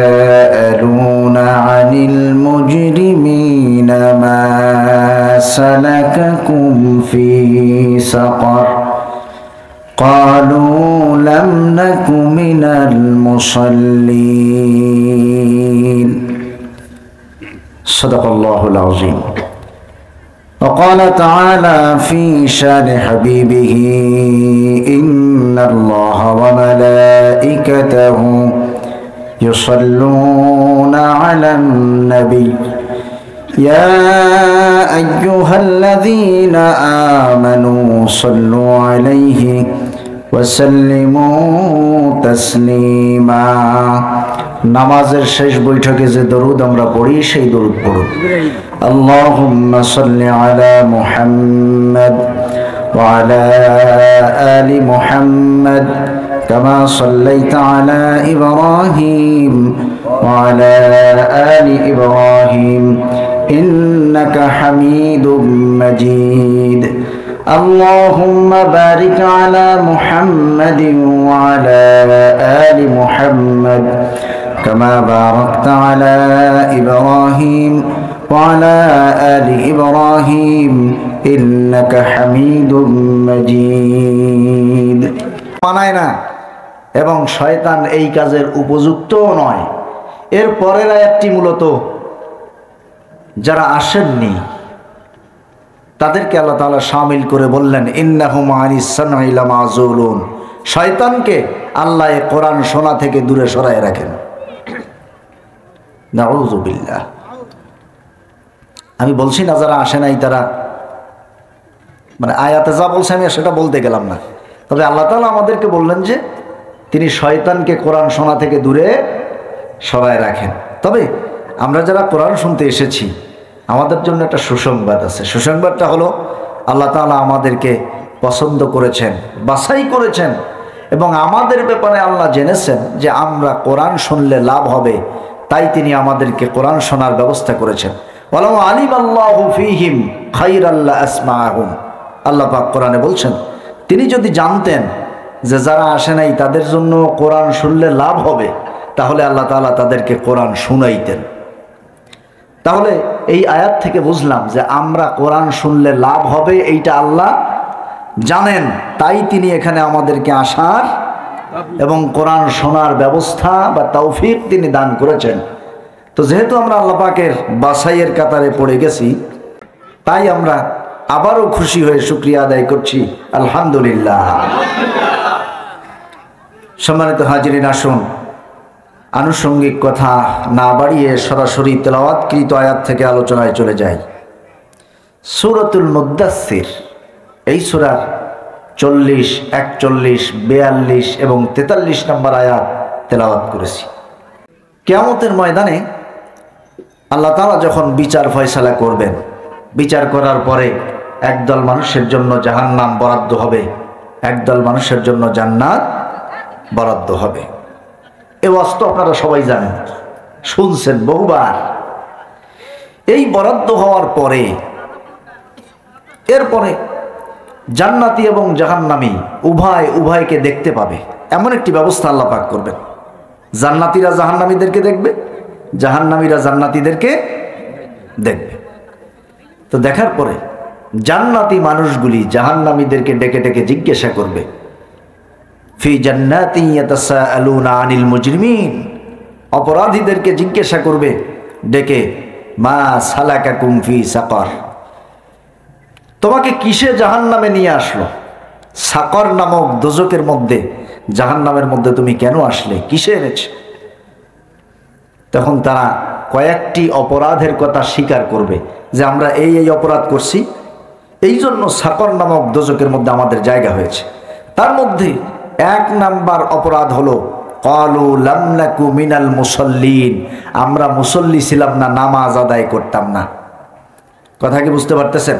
يتساءلون عن المجرمين ما سلككم في سقر قالوا لم نك من المصلين صدق الله العظيم. وقال تعالى في شان حبيبه إن الله وملائكته يصلون على النبي يا أيها الذين آمنوا صلوا عليه وسلموا تسليما. নামাজের শেষ বৈঠকে যে দরুদ আমরা পড়ি সেই দরুদ পড়ুন। আল্লাহুম্মা সাল্লি আলা মুহাম্মাদ ওয়া আলা আলি মুহাম্মাদ কামা সাল্লাইতা আলা ইব্রাহিম ওয়া আলা আলি ইব্রাহিম ইন্নাকা হামিদুম মাজিদ। اللهم بارك على محمد وعلى آل محمد كما باركت على إبراهيم وعلى آل إبراهيم إنك حميد مجيد. মানায় না এবং শয়তান এই কাজের উপযুক্ত নয়। এর পরের আয়াতটি মূলত যারা আসেননি তাদেরকে আল্লাহ তাআলা শামিল করে বললেন ইন্নাহুম আনিস সানঈ লামাযুলুন। শয়তানকে আল্লাহ এই কোরআন শোনা থেকে দূরে সরায় রাখেন। নাউযু বিল্লাহ। আমি বলছি না যারা আসে নাই তারা মানে আয়াতে যা বলছে আমি সেটা বলতে গেলাম না, তবে আল্লাহ তাআলা আমাদেরকে বললেন যে তিনি শয়তানকে কোরআন শোনা থেকে দূরে সরায় রাখেন। তবে আমরা যারা কোরআন শুনতে এসেছি আমাদের জন্য একটা সুসংবাদ আছে। সুসংবাদটা হলো আল্লাহ তাআলা আমাদেরকে পছন্দ করেছেন, বাছাই করেছেন এবং আমাদের ব্যাপারে আল্লাহ জেনেছেন যে আমরা কোরআন শুনলে লাভ হবে, তাই তিনি আমাদেরকে কোরআন শোনার ব্যবস্থা করেছেন। ওয়ালাউ আলিমাল্লাহু ফীহিম খায়রাল লাসমাআহুম। আল্লাহ পাক কোরআনে বলছেন তিনি যদি জানতেন যে যারা আসে নাই তাদের জন্য কোরআন শুনলে লাভ হবে তাহলে আল্লাহ তাআলা তাদেরকে কোরআন শুনাইতেন। তাহলে এই আয়াত থেকে বুঝলাম যে আমরা কোরআন শুনলে লাভ হবে এইটা আল্লাহ জানেন, তাই তিনি এখানে আমাদেরকে আসার এবং কোরআন শোনার ব্যবস্থা বা তৌফিক তিনি দান করেছেন। তো যেহেতু আমরা আল্লাহ পাকের বাছাইয়ের কাতারে পড়ে গেছি তাই আমরা আবারও খুশি হয়ে শুকরিয়া আদায় করছি আলহামদুলিল্লাহ। সম্মানিত হাজিরিন, আসুন আনুষঙ্গিক কথা না বাড়িয়ে সরাসরি তেলাওয়াতকৃত আয়াত থেকে আলোচনায় চলে যাই। সূরাতুল মুদ্দাসসির এই সূরার 40, 41, 42 এবং 43 নম্বর আয়াত তেলাওয়াত করেছি। কিয়ামতের ময়দানে আল্লাহ তাআলা যখন বিচার ফয়সালা করবেন, বিচার করার পরে একদল মানুষের জন্য জাহান্নাম বরাদ্দ হবে, একদল মানুষের জন্য জান্নাত বরাদ্দ হবে। এ ওয়াস্তব আপনারা সবাই জানেন, শুনছেন বহুবার। এই বরাদ্দ হওয়ার পরে এরপরে জান্নাতি এবং জাহান্নামী উভয়কে দেখতে পাবে এমন একটি ব্যবস্থা আল্লাহ পাক করবেন। জান্নাতীরা জাহান্নামীদেরকে দেখবে, জাহান্নামীরা জান্নাতীদেরকে দেখবে। তো দেখার পরে জান্নাতি মানুষগুলি জাহান্নামীদেরকে ডেকে ডেকে জিজ্ঞাসা করবে ফি জান্নাতি ইয়াতাসাআলুনা আনিল মুজরিমিন। অপরাধীদেরকে জিজ্ঞাসা করবে ডেকে মা সালাকাকুম ফি সাকার। তোমাকে কিসে জাহান্নামে নিয়ে আসলো? সাকর নামক দোজকের মধ্যে, জাহান্নামের মধ্যে তুমি কেন আসলে, কিসে এনেছে? তখন তারা কয়েকটি অপরাধের কথা স্বীকার করবে যে আমরা এই এই অপরাধ করছি, এই জন্য সাকর নামক দোজকের মধ্যে আমাদের জায়গা হয়েছে। তার মধ্যে 1 নাম্বার অপরাধ হলো ক্বালু লাম নাকু মিনাল মুসাল্লিন। আমরা মুসল্লি ছিলাম না, নামাজ আদায় করতাম না। কথা কি বুঝতে পারতেছেন?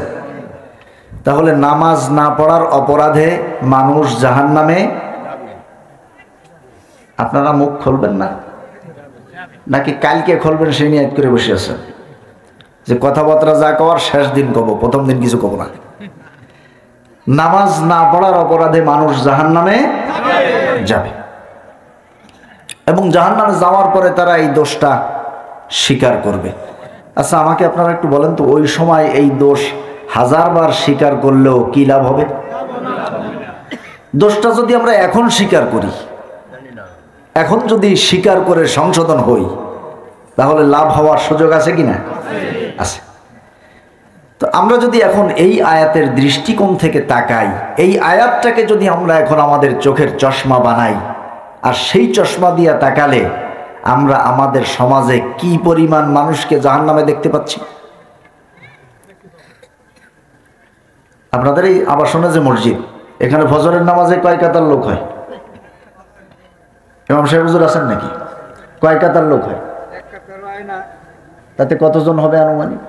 তাহলে নামাজ না পড়ার অপরাধে মানুষ জাহান্নামে। আপনারা মুখ খুলবেন না নাকি কালকে খুলবেন সেই নিয়ত করে বসে আছেন যে কথাবার্তা যা কওয়ার শেষ দিন কব, প্রথম দিন কিছু কব না? নামাজ না পড়ার অপরাধে মানুষ জাহান্নামে যাবে। এবং জাহান্নামে যাওয়ার পরে তারা এই দোষটা স্বীকার করবে। আচ্ছা, আমাকে আপনারা একটু বলেন তো, ওই সময় এই দোষ 1000 বার স্বীকার করলেও কি লাভ হবে? দোষটা যদি আমরা এখন স্বীকার করি, এখন যদি স্বীকার করে সংশোধন হই, তাহলে লাভ হওয়ার সুযোগ আছে কিনা? আছে। তো আমরা যদি এখন এই আয়াতের দৃষ্টিকোণ থেকে তাকাই, এই আয়াতটাকে যদি আমরা এখন আমাদের চোখের চশমা বানাই, আর সেই চশমা দিয়ে তাকালে আমরা আমাদের সমাজে কি পরিমাণ মানুষকে জাহান্নামে দেখতে পাচ্ছি। আপনাদের এই আবাসনে যে মসজিদ, এখানে ফজরের নামাজে কয় কাতার লোক হয়? ইমাম সাহেব হুজুর আছেন নাকি? কয় কাতার লোক হয়? তাতে কতজন হবে আনুমানিক?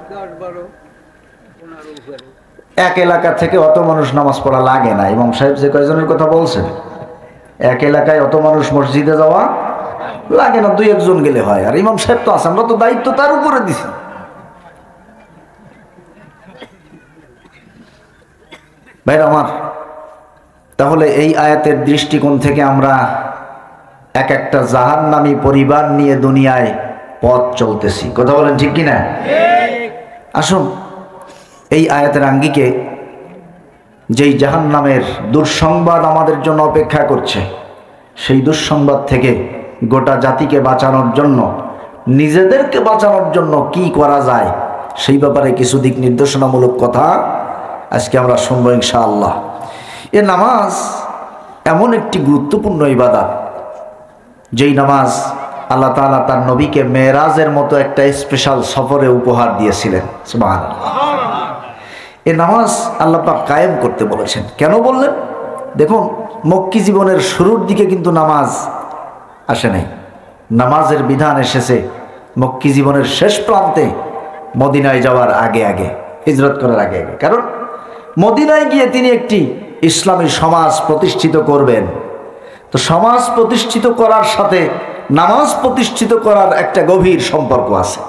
এক এলাকা থেকে অত মানুষ নামাজ পড়া লাগে না। ইমাম সাহেব যে কয়জনের কথা বলছেন, এক এলাকায় অত মানুষ মসজিদে যাওয়া লাগে না, 2-1 জন গেলে হয়। আর ইমাম সাহেব তো আছে, আমরা তো দায়িত্ব তার উপরে দিছি। ভাইরা আমার, তাহলে এই আয়াতের দৃষ্টিকোণ থেকে আমরা এক একটা জাহান্নামী পরিবার নিয়ে দুনিয়ায় পথ চলতেছি। কথা বলেন ঠিক কিনা? আসুন, এই আয়াতের আঙ্গিকে যেই জাহান্নামের দুঃসংবাদ আমাদের জন্য অপেক্ষা করছে, সেই দুঃসংবাদ থেকে গোটা জাতিকে বাঁচানোর জন্য, নিজেদেরকে বাঁচানোর জন্য কি করা যায়, সেই ব্যাপারে কিছু দিক নির্দেশনামূলক কথা আজকে আমরা শুনবো ইনশাআল্লাহ। এ নামাজ এমন একটি গুরুত্বপূর্ণ ইবাদত, যেই নামাজ আল্লাহ তাআলা তার নবীকে মেরাজের মতো একটা স্পেশাল সফরে উপহার দিয়েছিলেন। সুবহানাল্লাহ। এ নামাজ আল্লাহ পাক কায়েম করতে বলেছেন। কেন বললেন? দেখুন, মক্কি জীবনের শুরুর দিকে কিন্তু নামাজ আসে নাই। নামাজের বিধান এসেছে মক্কি জীবনের শেষ প্রান্তে, মদিনায় যাওয়ার আগে আগে, হিজরত করার আগে আগে। কারণ মদিনায় গিয়ে তিনি একটি ইসলামী সমাজ প্রতিষ্ঠিত করবেন। তো সমাজ প্রতিষ্ঠিত করার সাথে নামাজ প্রতিষ্ঠিত করার একটা গভীর সম্পর্ক আছে।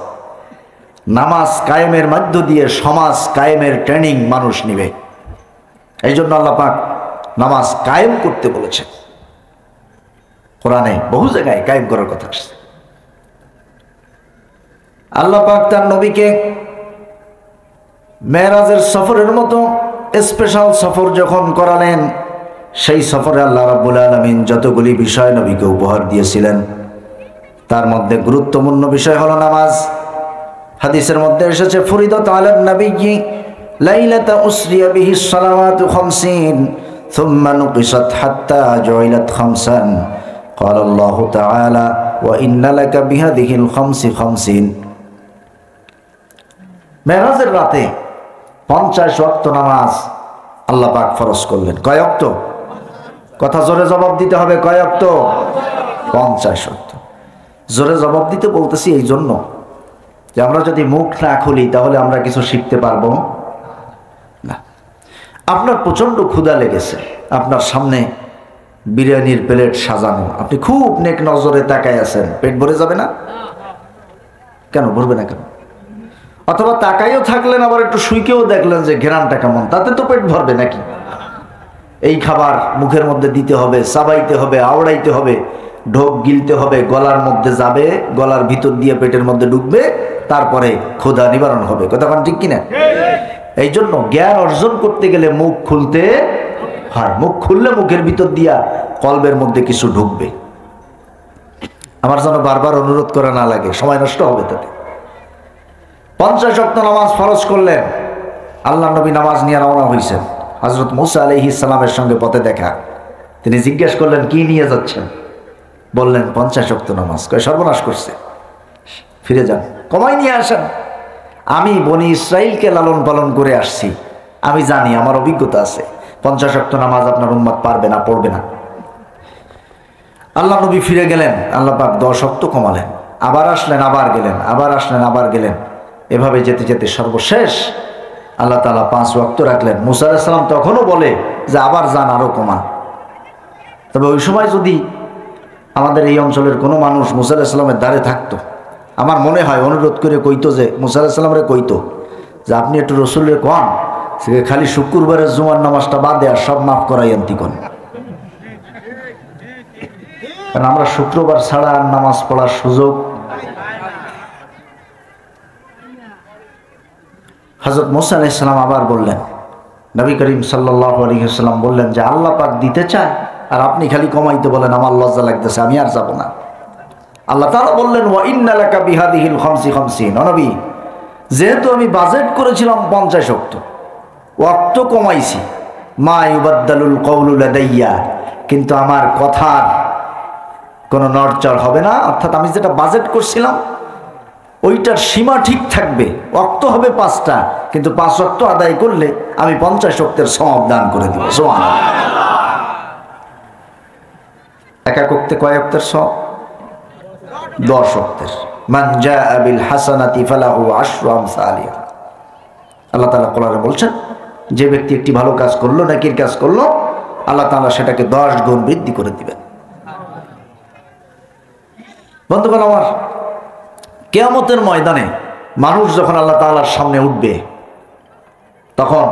নামাজ কায়েমের মধ্য দিয়ে সমাজ কায়েমের ট্রেনিং মানুষ নিবে। এই জন্য আল্লাহ পাক নামাজ কায়েম করতে বলেছেন। কোরআনে বহু জায়গায় কায়েম করার কথা আসছে। আল্লাহ পাক তার নবীকে মেরাজের সফরের মতো স্পেশাল সফর যখন করালেন, সেই সফরে আল্লাহ রাব্বুল আলামিন যতগুলি বিষয় নবীকে উপহার দিয়েছিলেন, তার মধ্যে গুরুত্বপূর্ণ বিষয় হলো নামাজ। হাদিসের মধ্যে এসেছে, ফুরিদাত আলান নবিয়্যি লাইলাতা উসরিয়া বিহি সালাওয়াতু 50 থুম্মা নুকিসাত হাত্তা জুইলাত 50 ক্বালা আল্লাহু তাআলা ওয়া ইন্না লাকা বিহাদিহিল 50 মেরাজের রাতে 50 ওয়াক্ত নামাজ আল্লাহ পাক ফরজ করলেন। কয় ওয়াক্ত? কথা জোরে জবাব দিতে হবে। কয় ওয়াক্ত? 50 ওয়াক্ত। জোরে জবাব দিতে বলতেছি এই জন্য যে আমরা যদি মুখ না খুলি তাহলে আমরা কিছু শিখতে পারবো না। আপনার প্রচন্ড ক্ষুধা লেগেছে, আপনার সামনে বিরিয়ানির প্লেট সাজানো, আপনি খুব নেক নজরে তাকায় আছেন, পেট ভরে যাবে না? কেন ভরবে না? কেন? অথবা তাকাইও থাকলেন, আবার একটু শুইকেও দেখলেন যে ঘেরানটা কেমন, তাতে তো পেট ভরবে নাকি? এই খাবার মুখের মধ্যে দিতে হবে, চাবাইতে হবে, আওড়াইতে হবে, ঢোক গিলতে হবে, গলার মধ্যে যাবে, গলার ভিতর দিয়ে পেটের মধ্যে ঢুকবে, তারপরে ক্ষুধা নিবারণ হবে। কথা কোন ঠিক কিনা? এই জন্য জ্ঞান অর্জন করতে গেলে মুখ খুলতে হয়। মুখ খুললে মুখের ভিতর দিয়া কলবের মধ্যে কিছু ঢুকবে। আমার যেন বারবার অনুরোধ করা না লাগে, সময় নষ্ট হবে তাতে। 50 ওয়াক্ত নামাজ ফরজ করলেন। আল্লাহ নবী নামাজ নিয়ে রওনা হয়েছেন। হযরত মুসা আলাইহিস সালামের সঙ্গে পথে দেখা। তিনি জিজ্ঞেস করলেন, কি নিয়ে যাচ্ছেন? বললেন 50 ওয়াক্ত নামাজ। কয় সর্বনাশ করছে, ফিরে যান, কমাই নিয়ে আসেন। আমি বনি ইসরাইলকে লালন পালন করে আসছি, আমি জানি, আমার অভিজ্ঞতা আছে, 50 ওয়াক্ত নামাজ আপনার উম্মত পারবে না, পড়বে না। আল্লাহ নবী ফিরে গেলেন, আল্লাহ পাক 10 ওয়াক্ত কমালেন, আবার আসলেন, আবার গেলেন, আবার আসলেন, আবার গেলেন। এভাবে যেতে যেতে সর্বশেষ আল্লাহ তাআলা 5 ওয়াক্ত রাখলেন। মুসা আলাইহিস সালাম তখনও বলে যে আবার যান, আরো কমান। তবে ওই সময় যদি আমাদের এই অঞ্চলের কোনো মানুষ মুসা আলাইহিস সালামের দ্বারে থাকতো, আমার মনে হয় অনুরোধ করে কইতো, যে মুসা আলাইহিস সালামরে কইতো যে আপনি একটু রসুলের কন, সে খালি শুক্রবারের জুমার নামাজটা বাদে আর সব মাফ করাই আনতি কন। কারণ আমরা শুক্রবার ছাড়া আর নামাজ পড়ার সুযোগ। হযরত মুসা আলাইহিস সালাম আবার বললেন, নবী করিম সাল্লাল্লাহু আলাইহি ওয়াসাল্লাম বললেন যে আল্লাহ পাক দিতে চায় আর আপনি খালি কমাইতে বলেন, আমার লজ্জা লাগতেছে, আমি আর যাব না। আল্লাহ তাআলা বললেন, ওয়া ইন্না লাকা বিহাদিহিল খামসি খামসিন, নবী যেহেতু আমি বাজেট করেছিলাম 50 ওয়াক্ত, ওয়াক্ত কমাইছি, মা ইউবাদদালুল কওলু লাদাইয়া, কিন্তু আমার কথার কোনো নড়চড় হবে না। অর্থাৎ আমি যেটা বাজেট করছিলাম ওইটার সীমা ঠিক থাকবে, ওয়াক্ত হবে 5টা, কিন্তু 5 ওয়াক্ত আদায় করলে আমি 50 ওয়াক্তের সওয়াব দান করে দেব। সুবহানাল্লাহ। এক এক ওয়াক্তে কয় ওয়াক্তের সওয়াব? 10 ওয়াক্তের। মান জাআ বিল হাসানাতি ফালাহু আশরু আমসালিহা। আল্লাহ তাআলা কোরআনে বলছেন, যে ব্যক্তি একটি ভালো কাজ করলো, নেকির কাজ করলো, আল্লাহ তাআলা সেটাকে 10 গুণ বৃদ্ধি করে দিবেন। বন্ধুগণ আমার, কিয়ামতের ময়দানে মানুষ যখন আল্লাহ তাআলার সামনে উঠবে, তখন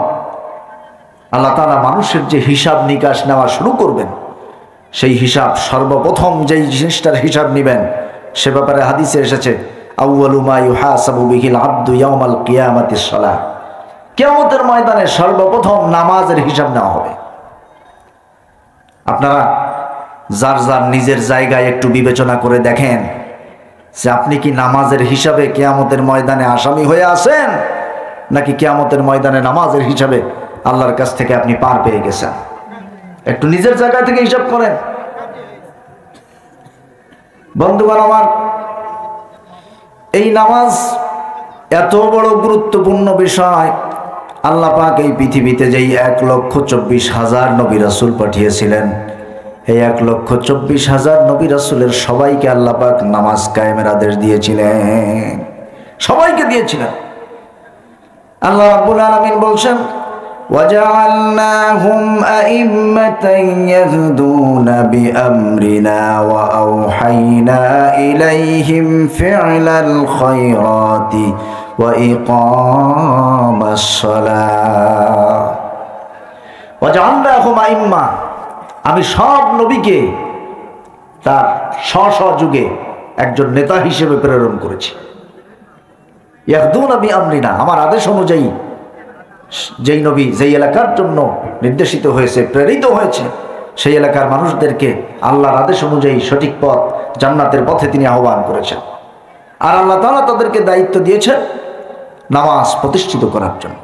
আল্লাহ তাআলা মানুষের যে হিসাব নিকাশ নেওয়া শুরু করবেন, সেই হিসাব সর্বপ্রথম যেই জিনিসটার হিসাব নেবেন সে ব্যাপারে হাদিসে এসেছে, আউয়ালু মা ইউহাসাবু বিহিল আবদু ইয়াউমাল কিয়ামাতিস সালাহ। কিয়ামতের ময়দানে সর্বপ্রথম নামাজের হিসাব নেওয়া হবে। আপনারা যার যার নিজের জায়গায় একটু বিবেচনা করে দেখেন যে আপনি কি নামাজের হিসাবে কিয়ামতের ময়দানে আসামি হয়ে আছেন, নাকি কিয়ামতের ময়দানে নামাজের হিসাবে আল্লাহর কাছ থেকে আপনি পার পেয়ে গেছেন। একটু নিজের জায়গা থেকে হিসাব করেন। বন্ধুগণ আমার, এই নামাজ এত বড় গুরুত্বপূর্ণ বিষয়। আল্লাহ পাক এই পৃথিবীতে যেই 1,24,000 নবী রাসূল পাঠিয়েছিলেন, এই 1,24,000 নবী রাসূলের সবাইকে আল্লাহ পাক নামাজ কায়েমের আদেশ দিয়েছিলেন, সবাইকে দিয়েছিলেন। আল্লাহ রাব্বুল আলামিন বলছেন, وَجَعَلْنَاهُمْ أَئِمَّةً يَهْدُونَ بِأَمْرِنَا وَأَوْحَيْنَا إِلَيْهِمْ فِعْلَ الْخَيْرَاتِ وَإِقَامَ الصَّلَاةِ وَجَعَلْنَاهُمْ أَئِمَّةً, আমি সব নবীকে তার স্ব যুগে একজন নেতা হিসেবে প্রেরণ করেছি। ইয়াহদুনা বিআমরিনা, আমার আদেশ অনুযায়ী যেই নবী যেই এলাকার জন্য নির্দেশিত হয়েছে, প্রেরিত হয়েছে, সেই এলাকার মানুষদেরকে আল্লাহর আদেশ অনুযায়ী সঠিক পথ জান্নাতের পথে তিনি আহ্বান করেছেন। আর আল্লাহ তাআলা তাদেরকে দায়িত্ব দিয়েছেন নামাজ প্রতিষ্ঠিত করার জন্য।